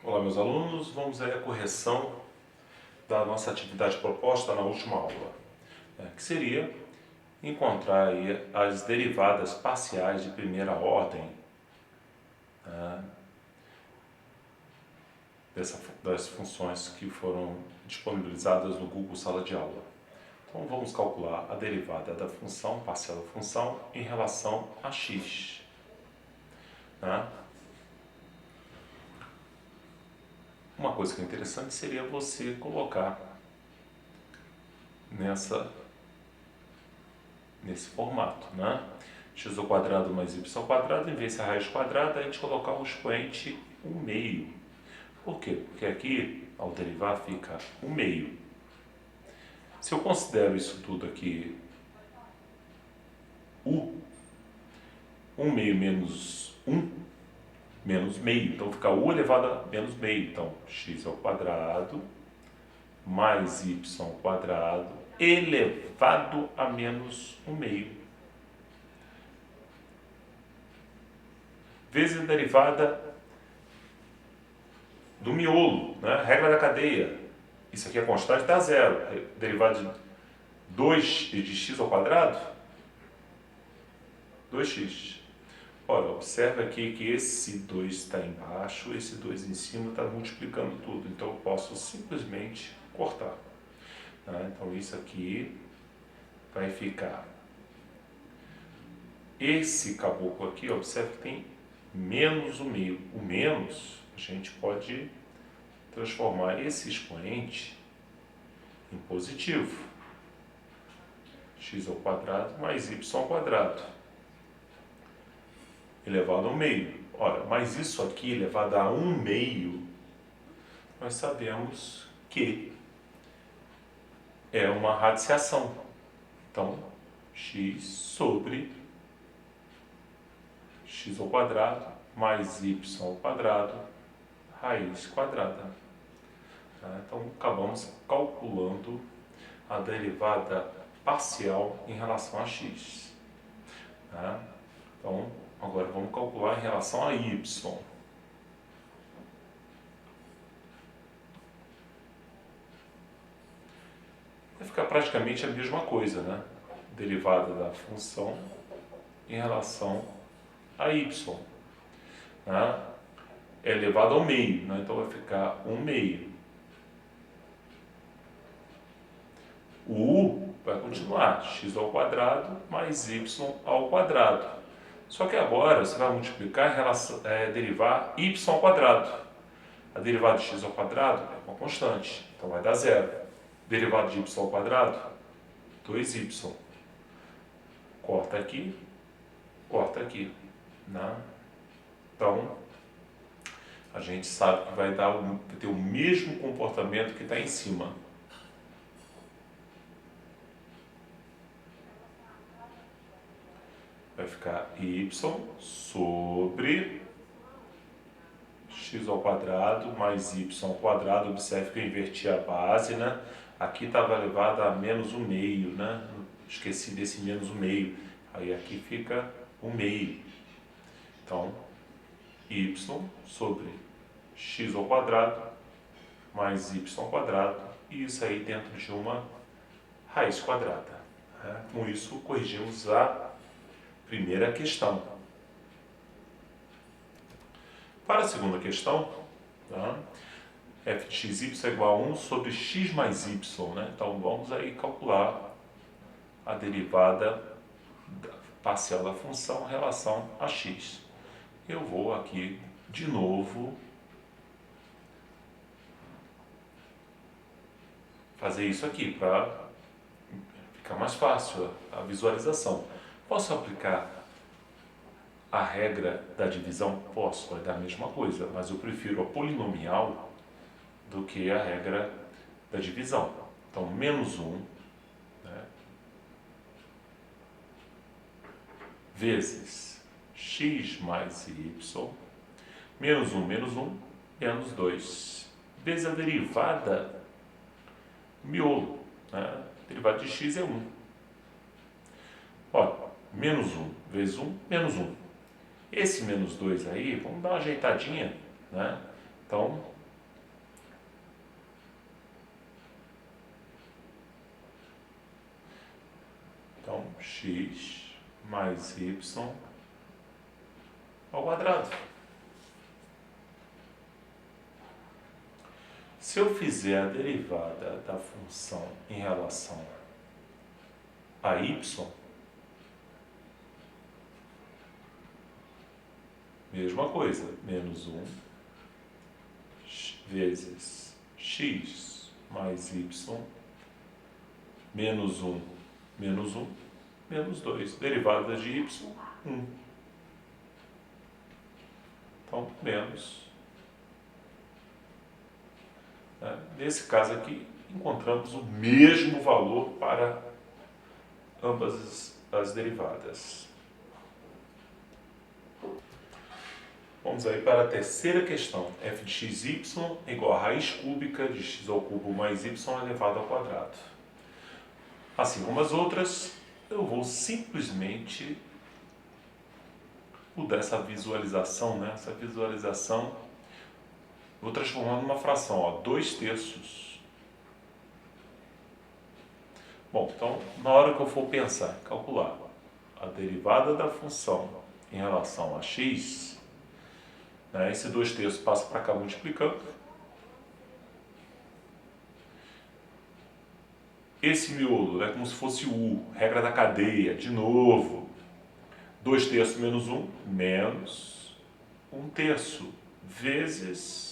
Olá, meus alunos, vamos aí à correção da nossa atividade proposta na última aula, que seria encontrar aí as derivadas parciais de primeira ordem, né, das funções que foram disponibilizadas no Google Sala de Aula. Então vamos calcular a derivada da função, parcial da função, em relação a x. Né? Uma coisa que é interessante seria você colocar nesse formato, né? X ao quadrado mais y ao quadrado, em vez de ser a raiz quadrada, a gente colocar o expoente 1/2. Por quê? Porque aqui, ao derivar, fica 1/2. Se eu considero isso tudo aqui u, 1/2 menos 1, menos meio. Então fica u elevado a menos meio. Então, x ao quadrado mais y ao quadrado elevado a menos 1/2. Vezes a derivada do miolo, né? Regra da cadeia. Isso aqui é constante, dá zero. Derivada de 2 de x ao quadrado, 2x. Ora, observa aqui que esse 2 está embaixo, esse 2 em cima está multiplicando tudo. Então eu posso simplesmente cortar. Tá? Então isso aqui vai ficar. Esse caboclo aqui, observa que tem menos o meio. O menos, a gente pode transformar esse expoente em positivo. X ao quadrado mais y ao quadrado elevado ao meio. Ora, mas isso aqui elevado a 1/2, nós sabemos que é uma radiciação. Então, x sobre x ao quadrado mais y ao quadrado raiz quadrada. Então, acabamos calculando a derivada parcial em relação a x. Então, agora vamos calcular em relação a y. Vai ficar praticamente a mesma coisa, né? Derivada da função em relação a y. Né? É elevado ao meio, né? Então vai ficar 1/2. O u vai continuar, x ao quadrado mais y ao quadrado. Só que agora você vai multiplicar em relação, derivar y ao quadrado. A derivada de x ao quadrado é uma constante, então vai dar zero. Derivada de y ao quadrado, 2y. Corta aqui, corta aqui. Né? Então, a gente sabe que vai ter o mesmo comportamento que está em cima. Vai ficar y sobre x ao quadrado mais y ao quadrado. Observe que eu inverti a base, né? Aqui estava elevado a menos 1/2, né? Esqueci desse menos 1/2. Aí aqui fica 1/2. Então, y sobre x ao quadrado mais y ao quadrado, e isso aí dentro de uma raiz quadrada. Né? Com isso, corrigimos a primeira questão. Para a segunda questão, tá? f de xy é igual a 1 sobre x mais y. Né? Então, vamos aí calcular a derivada parcial da função em relação a x. Eu vou aqui, de novo, fazer isso aqui para ficar mais fácil a visualização. Posso aplicar a regra da divisão? Posso, vai dar a mesma coisa, mas eu prefiro a polinomial do que a regra da divisão. Então, menos 1, né, vezes x mais y, menos 1, menos 2, vezes a derivada miolo, né? A derivada de x é 1. Olha, menos 1 vezes 1, menos 1. Esse menos 2 aí, vamos dar uma ajeitadinha, né? Então, x mais y ao quadrado. Se eu fizer a derivada da função em relação a y, mesma coisa, menos 1 vezes x mais y, menos 1, menos 1, menos 2. Derivada de y, 1. Então, menos. Nesse caso aqui, encontramos o mesmo valor para ambas as derivadas. Vamos aí para a terceira questão. f de xy é igual a raiz cúbica de x ao cubo mais y elevado ao quadrado. Assim como as outras, eu vou simplesmente mudar essa visualização, né? Essa visualização, vou transformar numa fração, ó, 2/3. Bom, então, na hora que eu for pensar, calcular a derivada da função em relação a x, né, esse 2/3 passa para cá multiplicando. Esse miolo é como se fosse u, regra da cadeia, de novo. 2/3 menos 1, menos 1/3, vezes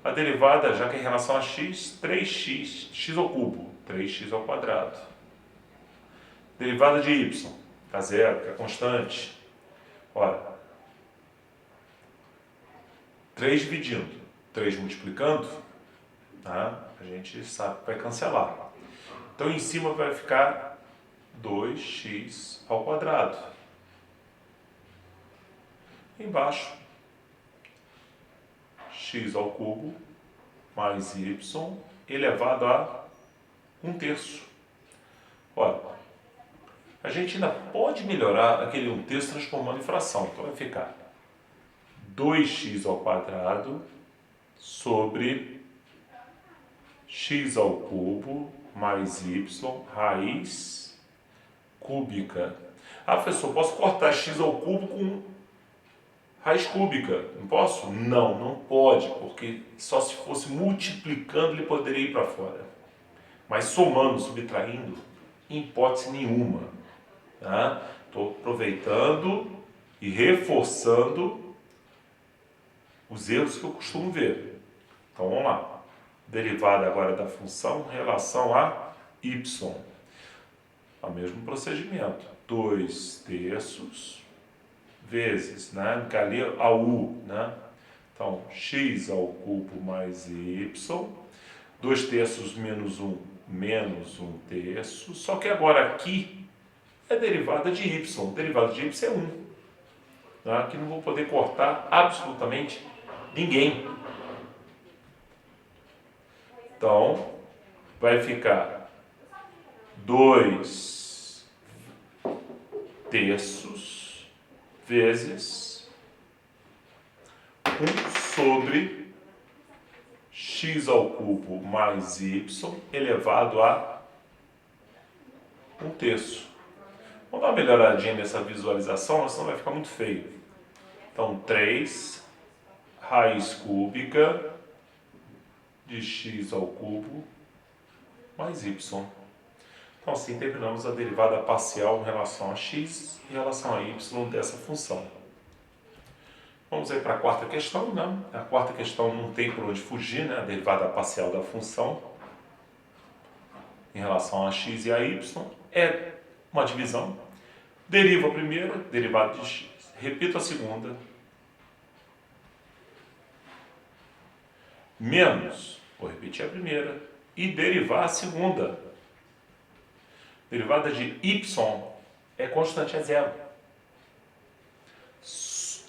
a derivada, já que é em relação a x, 3x, x ao cubo, 3x ao quadrado. Derivada de y, tá zero, que é constante. Ora, 3 dividindo, 3 multiplicando, tá? A gente sabe que vai cancelar. Então, em cima vai ficar 2x ao quadrado. Embaixo, x ao cubo mais y elevado a 1/3. Olha, a gente ainda pode melhorar aquele 1/3 transformando em fração. Então, vai ficar 2x ao quadrado sobre x ao cubo mais y raiz cúbica. Ah, professor, posso cortar x ao cubo com raiz cúbica? Não posso? Não, não pode, porque só se fosse multiplicando ele poderia ir para fora. Mas somando, subtraindo, em hipótese nenhuma. Tá? Estou aproveitando e reforçando os erros que eu costumo ver. Então vamos lá. Derivada agora da função em relação a y. O mesmo procedimento. 2/3 vezes, né? Que ali é a u, né? Então, x ao cubo mais y. 2/3 menos 1, menos 1/3. Só que agora aqui é derivada de y. Derivada de y é 1. Tá? Aqui não vou poder cortar absolutamente ninguém. Então, vai ficar 2/3 vezes 1 sobre x ao cubo mais y elevado a 1/3. Vamos dar uma melhoradinha nessa visualização, senão vai ficar muito feio. Então, 3 raiz cúbica de x ao cubo mais y. Então, assim terminamos a derivada parcial em relação a x e em relação a y dessa função. Vamos aí para a quarta questão, né? A quarta questão não tem por onde fugir, né? A derivada parcial da função em relação a x e a y é uma divisão. Deriva a primeira, derivada de x. Repito a segunda. Menos, vou repetir a primeira, e derivar a segunda. Derivada de y é constante, é zero.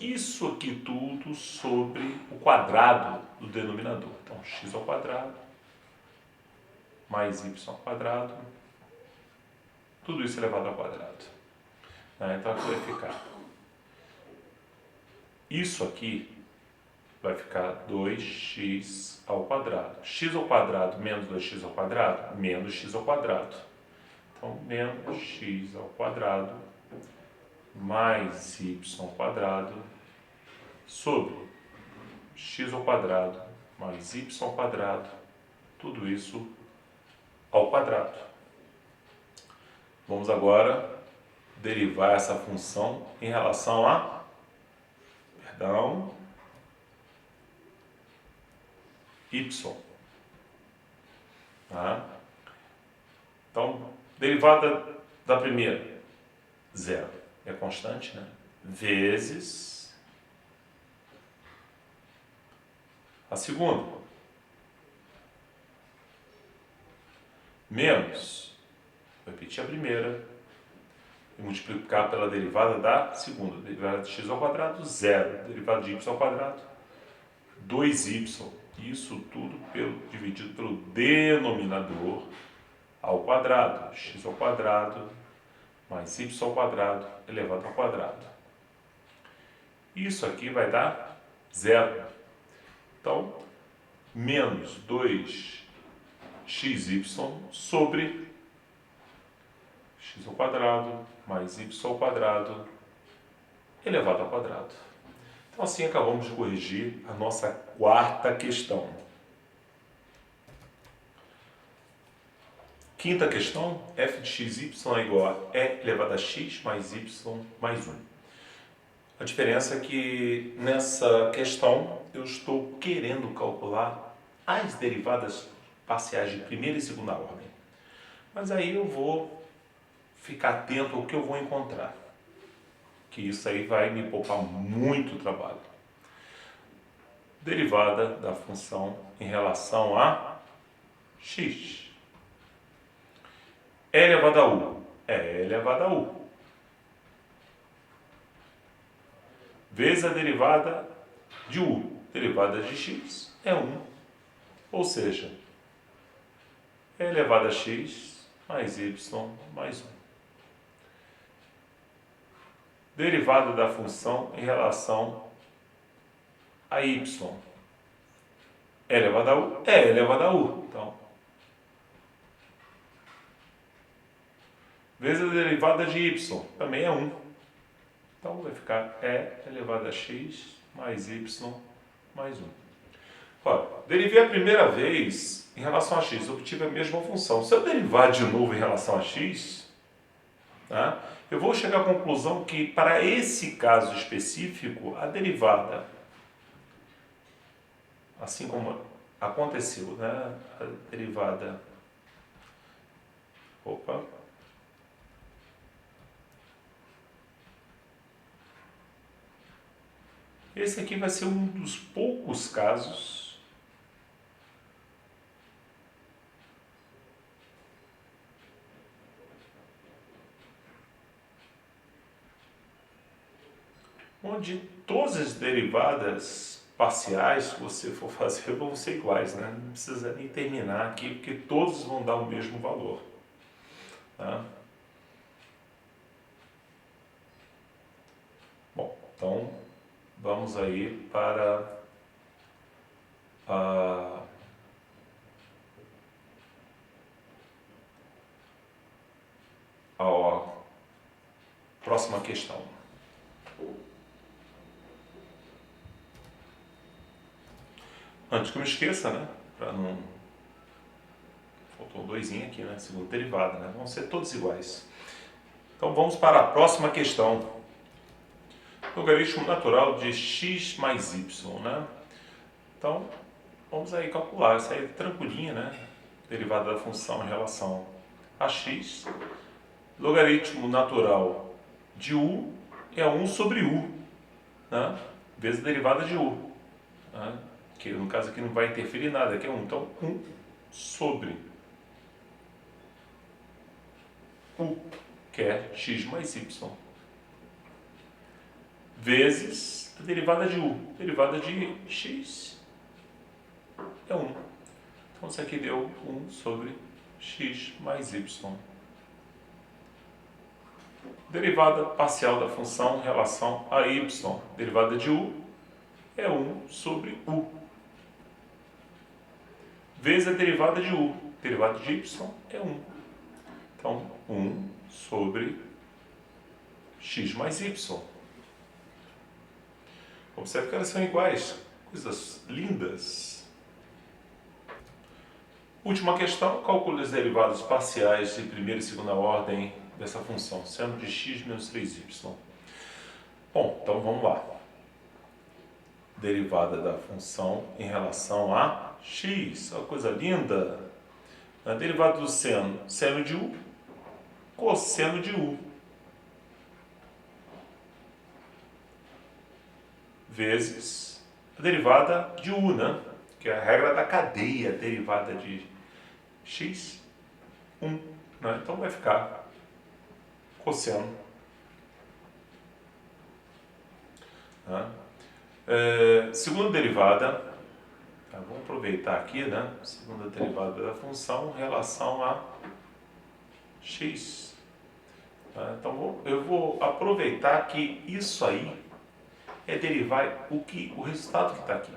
Isso aqui tudo sobre o quadrado do denominador. Então, x ao quadrado mais y ao quadrado, tudo isso elevado ao quadrado. Então, aqui vai ficar. Isso aqui vai ficar 2x ao quadrado. X ao quadrado menos 2x ao quadrado, menos x ao quadrado. Então, menos x ao quadrado mais y ao quadrado sobre x ao quadrado mais y ao quadrado, tudo isso ao quadrado. Vamos agora derivar essa função em relação a, y. Tá? Então, derivada da primeira, 0, é constante, né? Vezes a segunda, menos, vou repetir a primeira, e multiplicar pela derivada da segunda. Derivada de x ao quadrado, 0. Derivada de y ao quadrado, 2y. Isso tudo dividido pelo denominador ao quadrado. X ao quadrado mais y ao quadrado elevado ao quadrado. Isso aqui vai dar 0. Então, menos 2xy sobre x ao quadrado mais y ao quadrado elevado ao quadrado. Então, assim acabamos de corrigir a nossa quarta questão. Quinta questão, f de xy é igual a e elevado a x mais y mais 1. A diferença é que nessa questão eu estou querendo calcular as derivadas parciais de primeira e segunda ordem. Mas aí eu vou ficar atento ao que eu vou encontrar, que isso aí vai me poupar muito trabalho. Derivada da função em relação a x. E elevado a u é e elevado a u. Vezes a derivada de u. Derivada de x é 1. Ou seja, e elevado a x mais y mais 1. Derivada da função em relação a y. E elevado a u é elevado a u. Então, vezes a derivada de y, também é 1. Então, vai ficar e elevado a x mais y mais 1. Olha, derivei a primeira vez em relação a x, obtive a mesma função. Se eu derivar de novo em relação a x, tá, eu vou chegar à conclusão que, para esse caso específico, a derivada, assim como aconteceu, né, a derivada... Esse aqui vai ser um dos poucos casos onde todas as derivadas parciais que você for fazer vão ser iguais, né? Não precisa nem terminar aqui, porque todos vão dar o mesmo valor. Tá? Bom, então vamos aí para a próxima questão. Antes que eu me esqueça, né? Para não... Faltou um doisinho aqui, né? Segunda derivada, né? Vão ser todos iguais. Então vamos para a próxima questão. Logaritmo natural de x mais y, né? Então, vamos aí calcular. Isso aí é tranquilinho, né? Derivada da função em relação a x. Logaritmo natural de u é 1 sobre u, né? Vezes a derivada de u, né? Que no caso aqui não vai interferir nada, aqui é 1. Então, 1 sobre u, que é x mais y, vezes a derivada de u. Derivada de x é 1. Então, isso aqui deu 1 sobre x mais y. Derivada parcial da função em relação a y. Derivada de u é 1 sobre u. Vezes a derivada de u. Derivada de y é 1. Então, 1 sobre x mais y. Observe que elas são iguais. Coisas lindas. Última questão. Calcule as derivadas parciais de primeira e segunda ordem dessa função, seno de x menos 3y. Bom, então vamos lá. Derivada da função em relação a x. Olha que coisa linda. A derivada do seno, seno de u, cosseno de u. Vezes a derivada de u, né? Que é a regra da cadeia, derivada de x, 1. Né? Então vai ficar cosseno. Né? Segunda derivada, tá? Vamos aproveitar aqui, né? Segunda derivada da função em relação a x. Tá? Então eu vou aproveitar que isso aí é derivar o resultado que está aqui.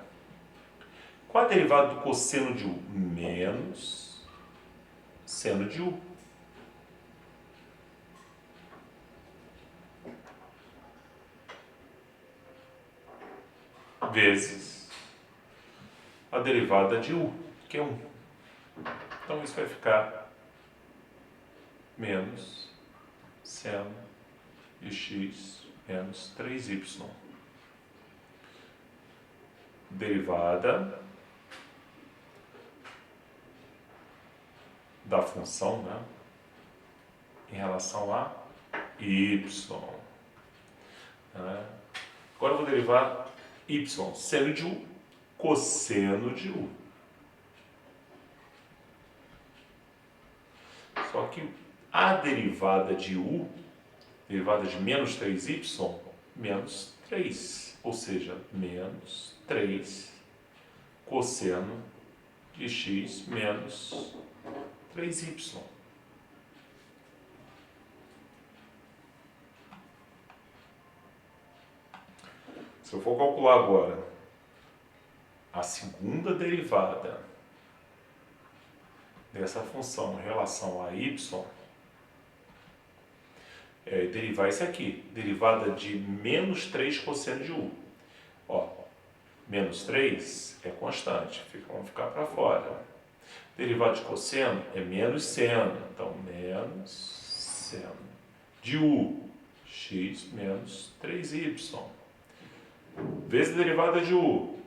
Qual a derivada do cosseno de u? Menos seno de u. Vezes a derivada de u, que é 1. Então isso vai ficar menos seno de x menos 3y. Derivada da função, né, em relação a y. Né? Agora eu vou derivar y, seno de u, cosseno de u. Só que a derivada de u, derivada de menos 3y, menos 3. Ou seja, menos 3 cosseno de x menos 3y. Se eu for calcular agora a segunda derivada dessa função em relação a y, derivar isso aqui, derivada de menos 3 cosseno de u. Ó, menos 3 é constante, vamos ficar para fora. Derivada de cosseno é menos seno, então menos seno de u, x menos 3y. Vezes a derivada de u,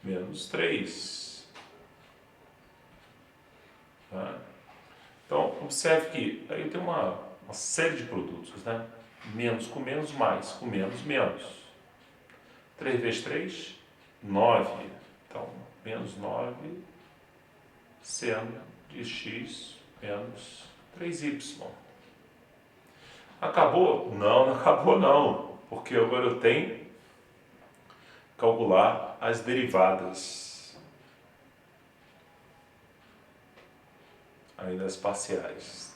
menos 3. Tá? Então, observe que aí tem uma série de produtos, né? Menos com menos, mais com menos, menos. 3 vezes 3, 9. Então, menos 9 seno de x menos 3y. Acabou? Não, não acabou não. Porque agora eu tenho que calcular as derivadas ainda as parciais.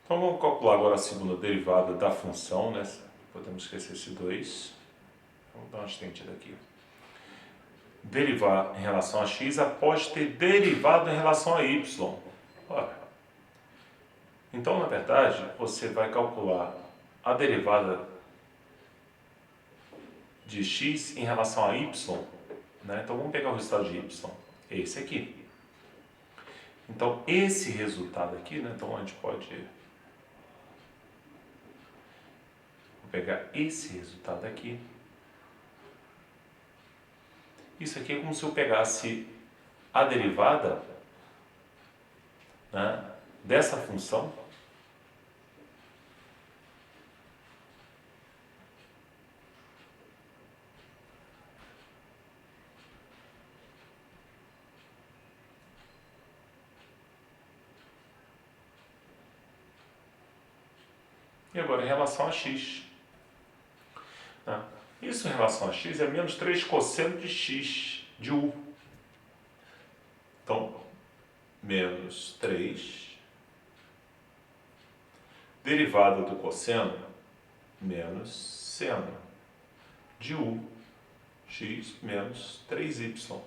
Então vamos calcular agora a segunda derivada da função, né? Podemos esquecer esse 2. Vamos dar uma estendida aqui. Derivar em relação a x após ter derivado em relação a y. Olha. Então, na verdade, você vai calcular a derivada de x em relação a y. Né? Então, vamos pegar o resultado de y. Esse aqui. Então, esse resultado aqui, né? Então, a gente pode... Vou pegar esse resultado aqui. Isso aqui é como se eu pegasse a derivada, né, dessa função e agora em relação a x. Né? Isso em relação a x é menos 3 cosseno de x de u. Então, menos 3, derivada do cosseno, menos seno de u, x menos 3y,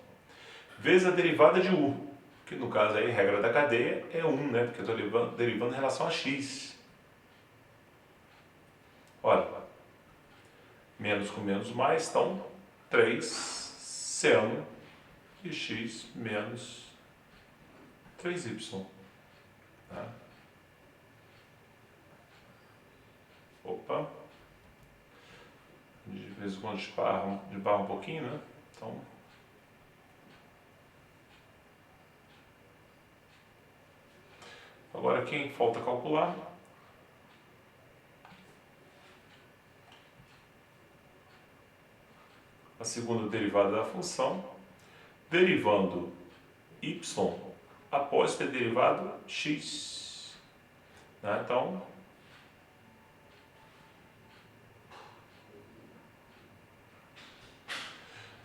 vezes a derivada de u, que no caso aí, regra da cadeia, é 1, né? Porque eu estou derivando em relação a x. Olha, menos com menos mais, então 3 seno de x menos 3y. Tá? Opa. De vez em quando esbarra um pouquinho, né? Então, agora quem falta calcular? A segunda derivada da função, derivando y após ter derivado x. Né? Então,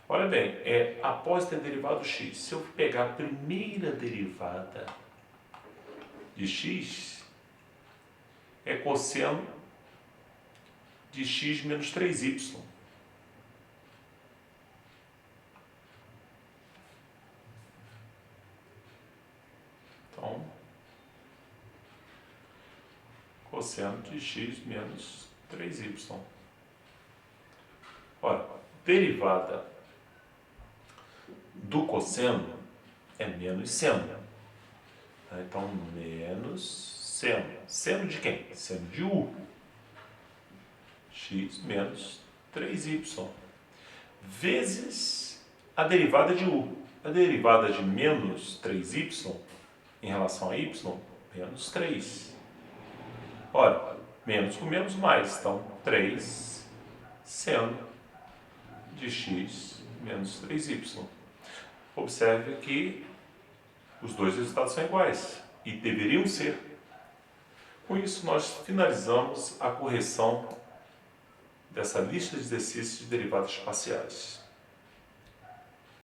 olha bem, após ter derivado x, se eu pegar a primeira derivada de x, é cosseno de x menos 3y. Então, cosseno de x menos 3y. Ora, derivada do cosseno é menos seno. Então, menos seno. Seno de quem? Seno de u. X menos 3y. Vezes a derivada de u. A derivada de menos 3y em relação a y, menos 3. Ora, menos com menos mais. Então, 3 seno de x menos 3y. Observe que os dois resultados são iguais e deveriam ser. Com isso, nós finalizamos a correção dessa lista de exercícios de derivadas parciais.